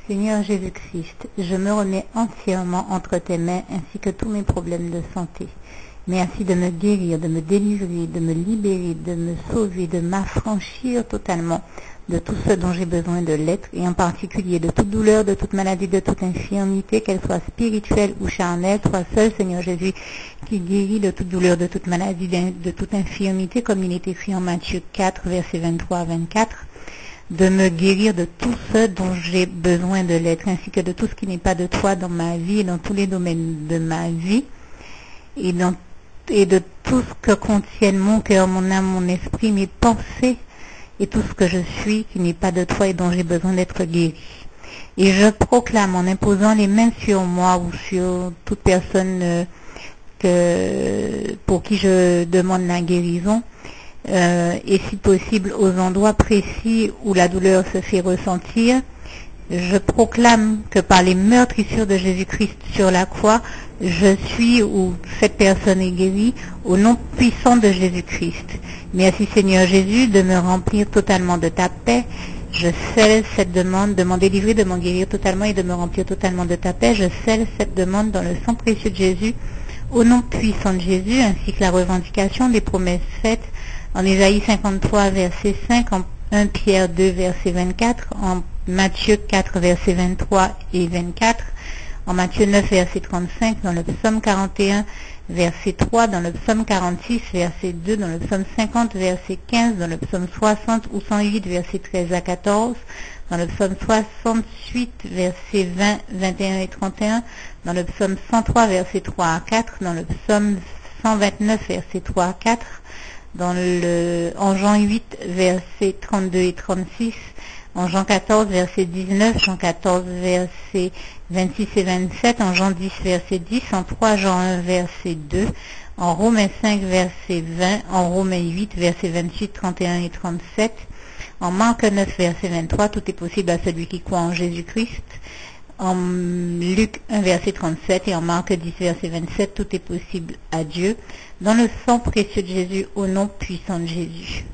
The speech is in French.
Seigneur Jésus-Christ, je me remets entièrement entre tes mains ainsi que tous mes problèmes de santé. Merci de me guérir, de me délivrer, de me libérer, de me sauver, de m'affranchir totalement de tout ce dont j'ai besoin de l'être, et en particulier de toute douleur, de toute maladie, de toute infirmité, qu'elle soit spirituelle ou charnelle. Toi seul, Seigneur Jésus, qui guérit de toute douleur, de toute maladie, de toute infirmité, comme il est écrit en Matthieu 4, versets 23 à 24. De me guérir de tout ce dont j'ai besoin de l'être, ainsi que de tout ce qui n'est pas de toi dans ma vie et dans tous les domaines de ma vie, et de tout ce que contiennent mon cœur, mon âme, mon esprit, mes pensées, et tout ce que je suis qui n'est pas de toi et dont j'ai besoin d'être guéri. Et je proclame, en imposant les mains sur moi ou sur toute personne pour qui je demande la guérison, et si possible aux endroits précis où la douleur se fait ressentir, je proclame que par les meurtrissures de Jésus-Christ sur la croix, je suis ou cette personne est guérie au nom puissant de Jésus-Christ. Merci Seigneur Jésus de me remplir totalement de ta paix. Je scelle cette demande de m'en délivrer, de m'en guérir totalement et de me remplir totalement de ta paix. Je scelle cette demande dans le sang précieux de Jésus, au nom puissant de Jésus, ainsi que la revendication des promesses faites en Ésaïe 53, verset 5, en 1 Pierre 2, verset 24, en Matthieu 4, verset 23 et 24, en Matthieu 9, verset 35, dans le psaume 41, verset 3, dans le psaume 46, verset 2, dans le psaume 50, verset 15, dans le psaume 60 ou 108, verset 13 à 14, dans le psaume 68, verset 20, 21 et 31, dans le psaume 103, verset 3 à 4, dans le psaume 129, verset 3 à 4, en Jean 8, versets 32 et 36, en Jean 14, verset 19, Jean 14, verset 26 et 27, en Jean 10, verset 10, en 3 Jean 1, verset 2, en Romains 5, verset 20, en Romains 8, verset 28, 31 et 37, en Marc 9, verset 23, tout est possible à celui qui croit en Jésus-Christ, en Luc 1, verset 37 et en Marc 10, verset 27, tout est possible à Dieu, dans le sang précieux de Jésus, au nom puissant de Jésus.